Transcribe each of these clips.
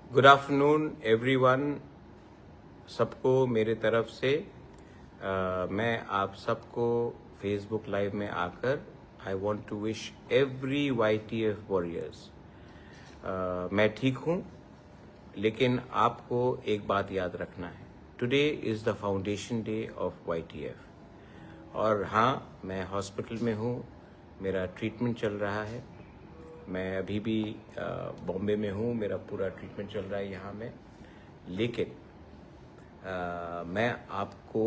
Good afternoon everyone. सबको मेरे तरफ से मैं आप सबको फेसबुक लाइव में आकर I want to wish every YTF warriors. मैं ठीक हूँ, लेकिन आपको एक बात याद रखना है, today is the foundation day of YTF। और हाँ, मैं हॉस्पिटल में हूँ, मेरा ट्रीटमेंट चल रहा है। मैं अभी भी बॉम्बे में हूँ, मेरा पूरा ट्रीटमेंट चल रहा है यहाँ में। लेकिन मैं आपको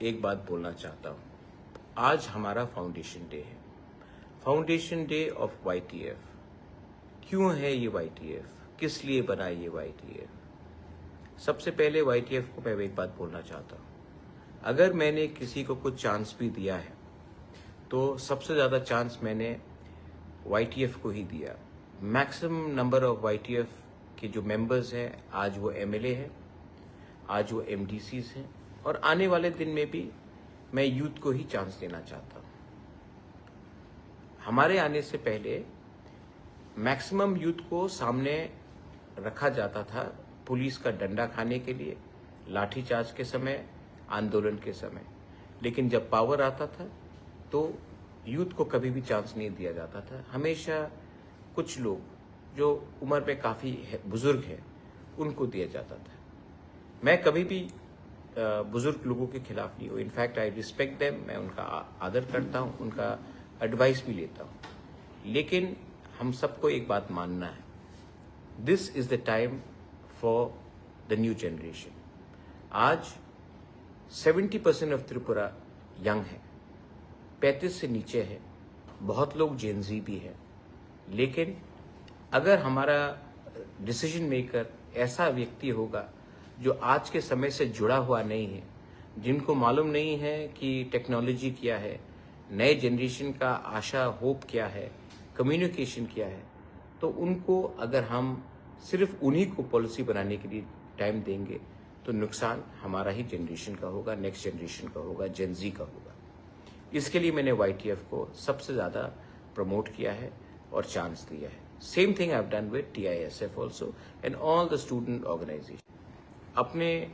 एक बात बोलना चाहता हूँ। आज हमारा फाउंडेशन डे है, फाउंडेशन डे ऑफ YTF। क्यों है ये YTF? किस लिए बना ये YTF? सबसे पहले YTF को मैं एक बात बोलना चाहता हूँ। अगर मैंने किसी को कुछ चांस भी दिया है तो सबसे ज़्यादा चांस मैंने YTF को ही दिया। मैक्सिमम नंबर ऑफ YTF के जो मेंबर्स हैं, आज वो MLA हैं, आज वो MDCs हैं, और आने वाले दिन में भी मैं यूथ को ही चांस देना चाहता हूँ। हमारे आने से पहले मैक्सिमम यूथ को सामने रखा जाता था पुलिस का डंडा खाने के लिए, लाठीचार्ज के समय, आंदोलन के समय। लेकिन जब पावर आता था तो यूथ को कभी भी चांस नहीं दिया जाता था। हमेशा कुछ लोग जो उम्र में काफ़ी बुजुर्ग हैं उनको दिया जाता था। मैं कभी भी बुजुर्ग लोगों के खिलाफ नहीं हूँ। इनफैक्ट आई रिस्पेक्ट देम, मैं उनका आदर करता हूँ, उनका एडवाइस भी लेता हूँ। लेकिन हम सबको एक बात मानना है, this is the time for the new generation. आज 70% ऑफ त्रिपुरा यंग है, 35 से नीचे है, बहुत लोग जेनजी भी है। लेकिन अगर हमारा डिसीजन मेकर ऐसा व्यक्ति होगा जो आज के समय से जुड़ा हुआ नहीं है, जिनको मालूम नहीं है कि टेक्नोलॉजी क्या है, नए जनरेशन का आशा होप क्या है, कम्युनिकेशन क्या है, तो उनको अगर हम सिर्फ उन्हीं को पॉलिसी बनाने के लिए टाइम देंगे तो नुकसान हमारा ही जनरेशन का होगा, नेक्स्ट जनरेशन का होगा, जेनजी का होगा। इसके लिए मैंने YTF को सबसे ज़्यादा प्रमोट किया है और चांस दिया है। Same thing I have done with TISF also and all the student organisation. अपने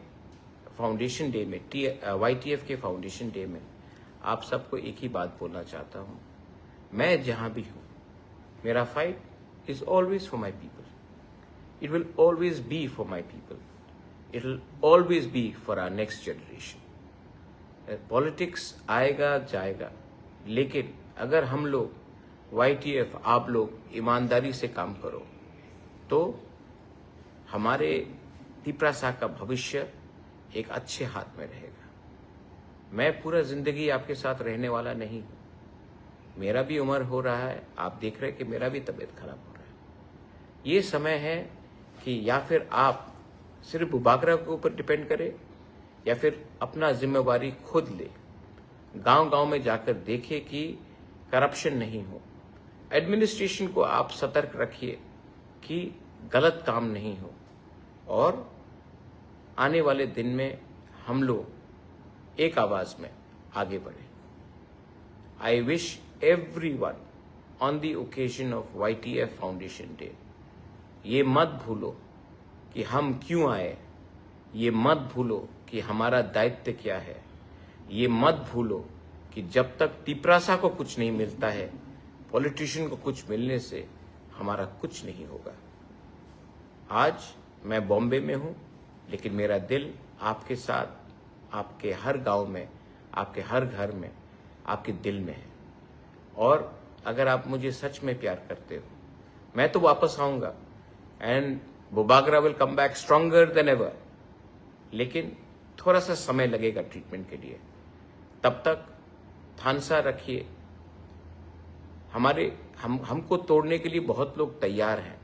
फाउंडेशन डे में, YTF के फाउंडेशन डे में आप सबको एक ही बात बोलना चाहता हूँ, मैं जहाँ भी हूँ, मेरा fight is always for my people. It will always be for my people. It will always be for our next generation. Politics आएगा जाएगा, लेकिन अगर हम लोग YTF, आप लोग ईमानदारी से काम करो तो हमारे तिपरासा का भविष्य एक अच्छे हाथ में रहेगा। मैं पूरा जिंदगी आपके साथ रहने वाला नहीं हूँ, मेरा भी उम्र हो रहा है, आप देख रहे हैं कि मेरा भी तबीयत खराब हो रहा है। ये समय है कि या फिर आप सिर्फ बुबागरा के ऊपर डिपेंड करें या फिर अपना जिम्मेवारी खुद ले, गांव-गांव में जाकर देखें कि करप्शन नहीं हो। एडमिनिस्ट्रेशन को आप सतर्क रखिए कि गलत काम नहीं हो, और आने वाले दिन में हम लोग एक आवाज में आगे बढ़े। I wish everyone on the occasion of YTF foundation day, ये मत भूलो कि हम क्यों आए, ये मत भूलो कि हमारा दायित्व क्या है, ये मत भूलो कि जब तक तिपरासा को कुछ नहीं मिलता है, पॉलिटिशियन को कुछ मिलने से हमारा कुछ नहीं होगा। आज मैं बॉम्बे में हूँ, लेकिन मेरा दिल आपके साथ, आपके हर गांव में, आपके हर घर में, आपके दिल में है। और अगर आप मुझे सच में प्यार करते हो, मैं तो वापस आऊँगा and Bubagra will come back stronger than ever. लेकिन थोड़ा सा समय लगेगा ट्रीटमेंट के लिए। तब तक थानसा रखिए। हमको तोड़ने के लिए बहुत लोग तैयार हैं।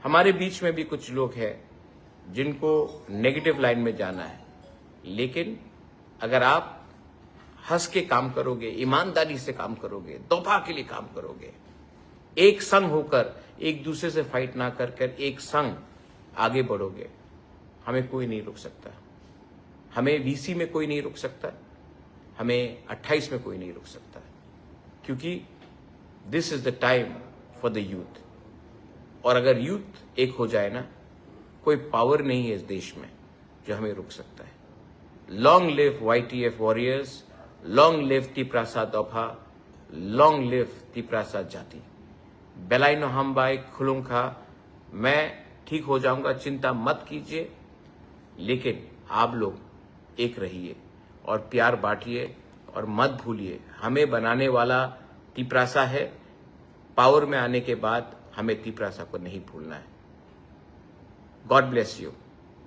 हमारे बीच में भी कुछ लोग हैं जिनको नेगेटिव लाइन में जाना है। लेकिन अगर आप हंस के काम करोगे, ईमानदारी से काम करोगे, तोहफा के लिए काम करोगे, एक संग होकर, एक दूसरे से फाइट ना कर एक संग आगे बढ़ोगे, हमें कोई नहीं रोक सकता। हमें VC में कोई नहीं रोक सकता, हमें 28 में कोई नहीं रोक सकता, क्योंकि this is the time for the youth. और अगर यूथ एक हो जाए ना, कोई पावर नहीं है इस देश में जो हमें रुक सकता है। Long live YTF warriors, long live Tiprasa Dofa, long live Tiprasa जाति। बेलाइनो हमबाई खुलुंखा। मैं ठीक हो जाऊंगा, चिंता मत कीजिए, लेकिन आप लोग एक रहिए और प्यार बांटिए और मत भूलिए हमें बनाने वाला तिप्रासा है। पावर में आने के बाद हमें तिप्रासा को नहीं भूलना है। God bless you.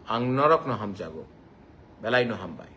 आंग नरक न हम जागो, बेलाई न हम बाई।